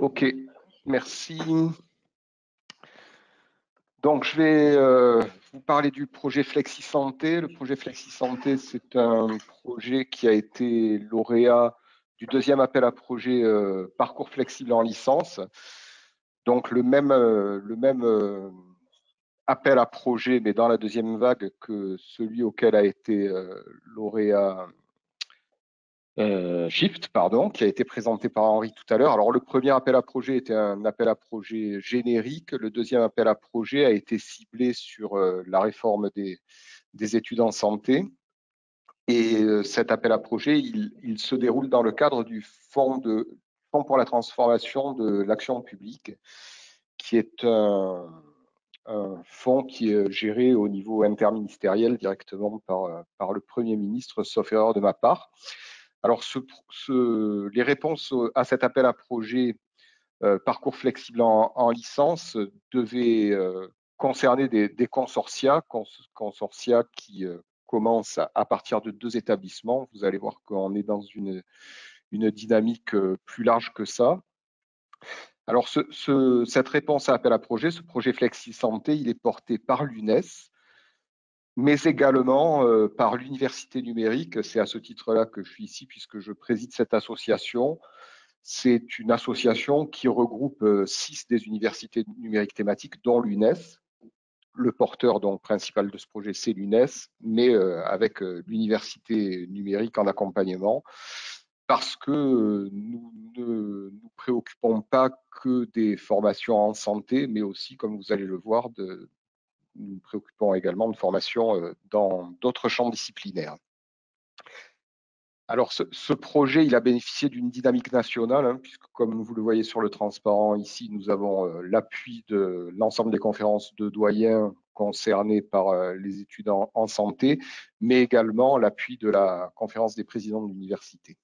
Ok, merci. Donc, je vais vous parler du projet Flexi Santé. Le projet Flexi Santé, c'est un projet qui a été lauréat du deuxième appel à projet Parcours flexible en licence. Donc, le même appel à projet, mais dans la deuxième vague que celui auquel a été lauréat Shift, pardon, qui a été présenté par Henri tout à l'heure. Alors, le premier appel à projet était un appel à projet générique. Le deuxième appel à projet a été ciblé sur la réforme des études en santé. Et cet appel à projet, il se déroule dans le cadre du Fonds pour la transformation de l'action publique, qui est un fonds qui est géré au niveau interministériel directement par le Premier ministre, sauf erreur de ma part. Alors, les réponses à cet appel à projet parcours flexible en licence devaient concerner des consortia qui commencent à partir de 2 établissements. Vous allez voir qu'on est dans une dynamique plus large que ça. Alors, cette réponse à appel à projet, ce projet Flexi Santé, il est porté par l'UNES, mais également par l'Université numérique. C'est à ce titre-là que je suis ici, puisque je préside cette association. C'est une association qui regroupe 6 des universités numériques thématiques, dont l'UNES. Le porteur donc principal de ce projet, c'est l'UNES, mais avec l'université numérique en accompagnement, parce que nous ne nous préoccupons pas que des formations en santé, mais aussi, comme vous allez le voir, nous nous préoccupons également de formations dans d'autres champs disciplinaires. Alors, ce projet, il a bénéficié d'une dynamique nationale, puisque comme vous le voyez sur le transparent ici, nous avons l'appui de l'ensemble des conférences de doyens concernés par les études en santé, mais également l'appui de la conférence des présidents de l'université.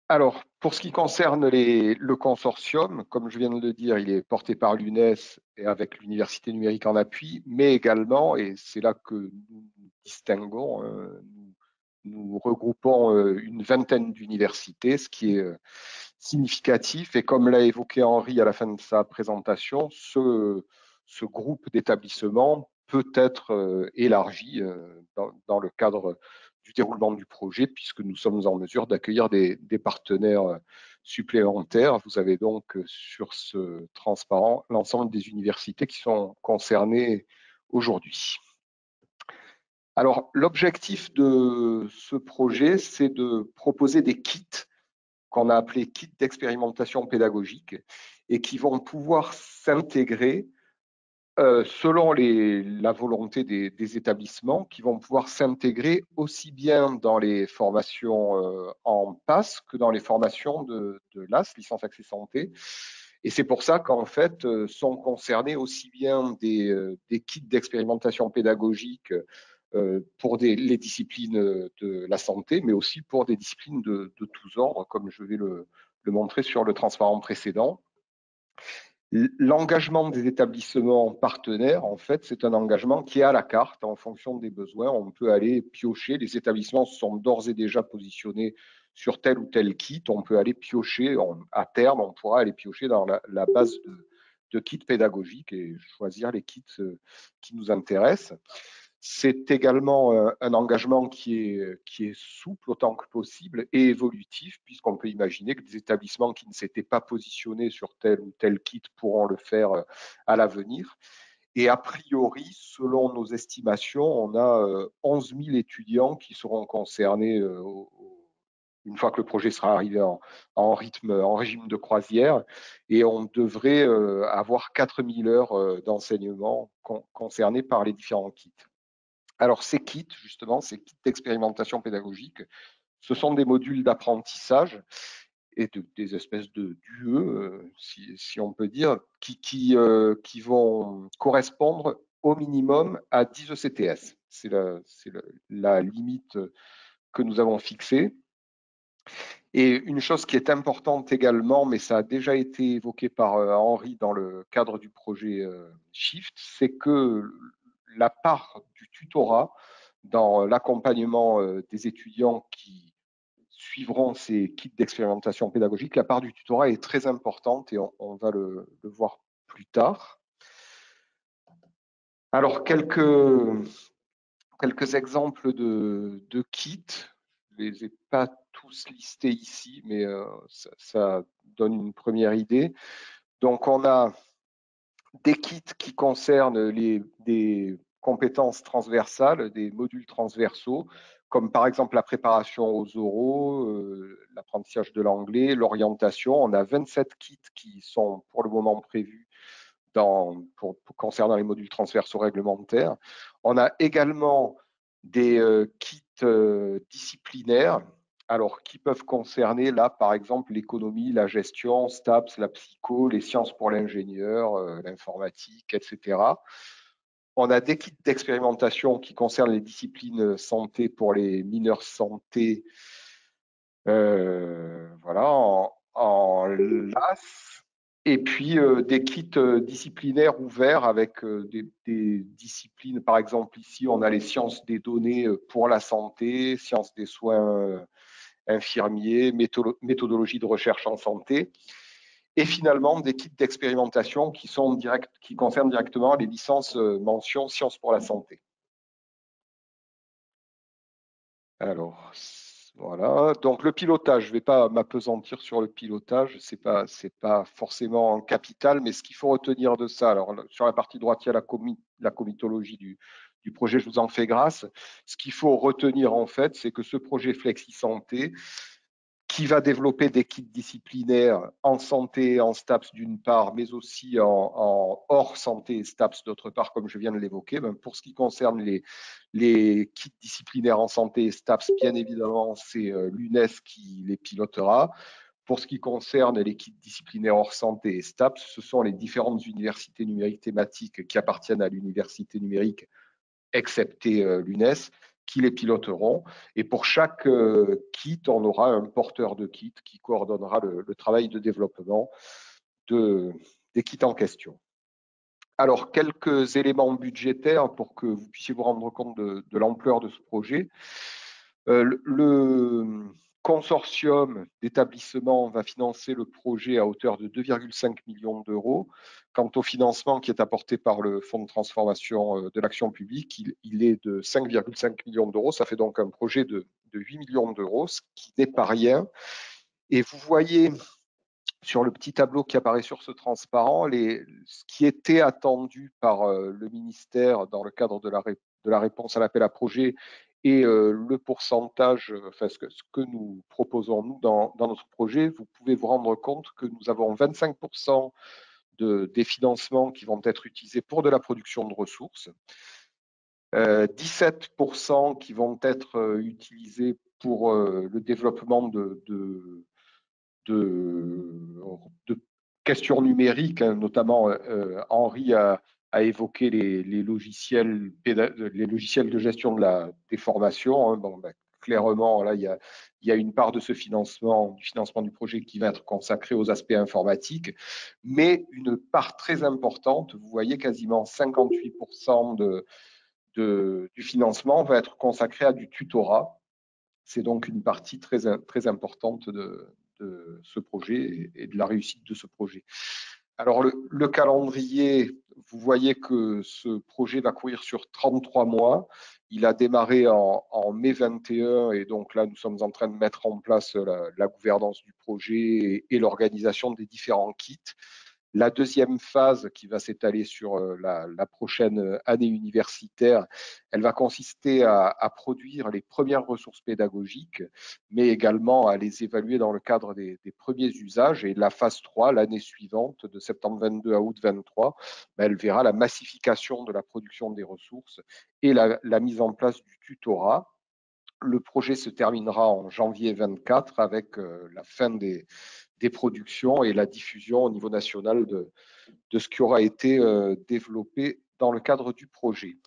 Alors, pour ce qui concerne le consortium, comme je viens de le dire, il est porté par l'UNES et avec l'Université numérique en appui, mais également, et c'est là que nous nous distinguons, nous regroupons une vingtaine d'universités, ce qui est significatif. Et comme l'a évoqué Henri à la fin de sa présentation, ce groupe d'établissements peut être élargi dans le cadre du déroulement du projet, puisque nous sommes en mesure d'accueillir des partenaires supplémentaires. Vous avez donc sur ce transparent l'ensemble des universités qui sont concernées aujourd'hui. Alors, l'objectif de ce projet, c'est de proposer des kits qu'on a appelés kits d'expérimentation pédagogique et qui vont pouvoir s'intégrer selon la volonté des établissements, qui vont pouvoir s'intégrer aussi bien dans les formations en PASS que dans les formations de LAS, licence accès santé. Et c'est pour ça qu'en fait, sont concernés aussi bien des kits d'expérimentation pédagogique pour les disciplines de la santé, mais aussi pour des disciplines de tous ordres, comme je vais le montrer sur le transparent précédent. L'engagement des établissements partenaires, en fait, c'est un engagement qui est à la carte en fonction des besoins. On peut aller piocher. Les établissements sont d'ores et déjà positionnés sur tel ou tel kit. On peut aller piocher. À terme, on pourra aller piocher dans la base de kits pédagogiques et choisir les kits qui nous intéressent. C'est également un engagement qui est souple autant que possible et évolutif, puisqu'on peut imaginer que des établissements qui ne s'étaient pas positionnés sur tel ou tel kit pourront le faire à l'avenir. Et a priori, selon nos estimations, on a 11 000 étudiants qui seront concernés une fois que le projet sera arrivé en régime de croisière, et on devrait avoir 4 000 heures d'enseignement concernées par les différents kits. Alors, ces kits, justement, ces kits d'expérimentation pédagogique, ce sont des modules d'apprentissage et des espèces d'UE, si on peut dire, qui vont correspondre au minimum à 10 ECTS. C'est la limite que nous avons fixée. Et une chose qui est importante également, mais ça a déjà été évoqué par Henri dans le cadre du projet Shift, c'est que la part du tutorat dans l'accompagnement des étudiants qui suivront ces kits d'expérimentation pédagogique, la part du tutorat est très importante et on va le voir plus tard. Alors, quelques exemples de kits. Je ne les ai pas tous listés ici, mais ça donne une première idée. Donc, on a des kits qui concernent des compétences transversales, des modules transversaux, comme par exemple la préparation aux oraux, l'apprentissage de l'anglais, l'orientation. On a 27 kits qui sont pour le moment prévus concernant les modules transversaux réglementaires. On a également des kits disciplinaires, alors qui peuvent concerner là par exemple l'économie, la gestion, STAPS, la psycho, les sciences pour l'ingénieur, l'informatique, etc. On a des kits d'expérimentation qui concernent les disciplines santé pour les mineurs santé, voilà, en LAS. Et puis des kits disciplinaires ouverts avec des disciplines, par exemple ici on a les sciences des données pour la santé, sciences des soins infirmiers, méthodologie de recherche en santé, et finalement des kits d'expérimentation qui concernent directement les licences mention sciences pour la santé. Alors, voilà. Donc, le pilotage, je ne vais pas m'appesantir sur le pilotage, c'est pas forcément capital, mais ce qu'il faut retenir de ça, alors sur la partie droite, il y a la comitologie du projet, je vous en fais grâce. Ce qu'il faut retenir, en fait, c'est que ce projet Flexi Santé, qui va développer des kits disciplinaires en santé et en STAPS d'une part, mais aussi en hors santé et STAPS d'autre part, comme je viens de l'évoquer. Pour ce qui concerne les kits disciplinaires en santé et STAPS, bien évidemment, c'est l'UNES qui les pilotera. Pour ce qui concerne les kits disciplinaires hors santé et STAPS, ce sont les différentes universités numériques thématiques qui appartiennent à l'université numérique, excepté l'UNES, qui les piloteront. Et pour chaque kit, on aura un porteur de kit qui coordonnera le travail de développement des kits en question. Alors, quelques éléments budgétaires pour que vous puissiez vous rendre compte de l'ampleur de ce projet. Le consortium d'établissements va financer le projet à hauteur de 2,5 millions d'euros. Quant au financement qui est apporté par le Fonds de transformation de l'action publique, il est de 5,5 millions d'euros. Ça fait donc un projet de 8 millions d'euros, ce qui n'est pas rien. Et vous voyez sur le petit tableau qui apparaît sur ce transparent, ce qui était attendu par le ministère dans le cadre de la réponse à l'appel à projet et le pourcentage, enfin ce que nous proposons nous dans notre projet, vous pouvez vous rendre compte que nous avons 25% des financements qui vont être utilisés pour de la production de ressources, 17% qui vont être utilisés pour le développement de questions numériques, hein, notamment Henri a évoqué les logiciels de gestion des formations. Hein. Bon, ben, clairement, là, il y a une part de ce financement, du financement du projet qui va être consacré aux aspects informatiques, mais une part très importante, vous voyez quasiment 58% du financement va être consacré à du tutorat. C'est donc une partie très, très importante de ce projet et de la réussite de ce projet. Alors, le calendrier, vous voyez que ce projet va courir sur 33 mois. Il a démarré en mai 21 et donc là, nous sommes en train de mettre en place la gouvernance du projet et l'organisation des différents kits. La deuxième phase, qui va s'étaler sur la prochaine année universitaire, elle va consister à produire les premières ressources pédagogiques, mais également à les évaluer dans le cadre des premiers usages. Et la phase 3, l'année suivante, de septembre 22 à août 23, elle verra la massification de la production des ressources et la mise en place du tutorat. Le projet se terminera en janvier 24 avec la fin des productions et la diffusion au niveau national de ce qui aura été développé dans le cadre du projet.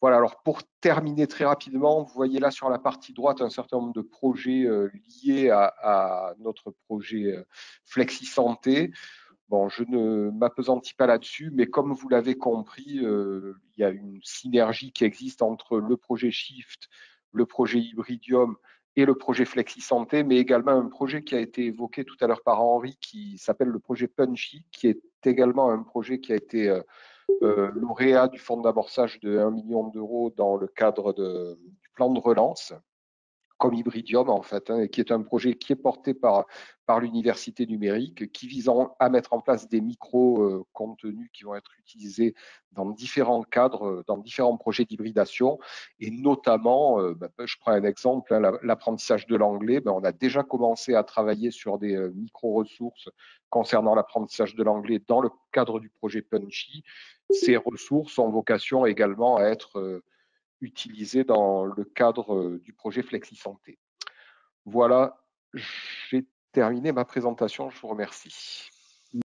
Voilà, alors pour terminer très rapidement, vous voyez là sur la partie droite un certain nombre de projets liés à notre projet Flexi Santé. Bon, je ne m'appesantis pas là-dessus, mais comme vous l'avez compris, il y a une synergie qui existe entre le projet Shift, le projet Hybridium et le projet Flexi Santé, mais également un projet qui a été évoqué tout à l'heure par Henri, qui s'appelle le projet Punchy, qui est également un projet qui a été lauréat du fonds d'amorçage de 1 million d'euros dans le cadre du plan de relance, comme Hybridium en fait, hein, et qui est un projet qui est porté par l'université numérique, qui vise à mettre en place des micro-contenus qui vont être utilisés dans différents cadres, dans différents projets d'hybridation, et notamment, je prends un exemple, hein, l'apprentissage de l'anglais, on a déjà commencé à travailler sur des micro-ressources concernant l'apprentissage de l'anglais dans le cadre du projet Punchy. Ces ressources ont vocation également à être utilisées dans le cadre du projet Flexi Santé. Voilà, j'ai terminé ma présentation, je vous remercie.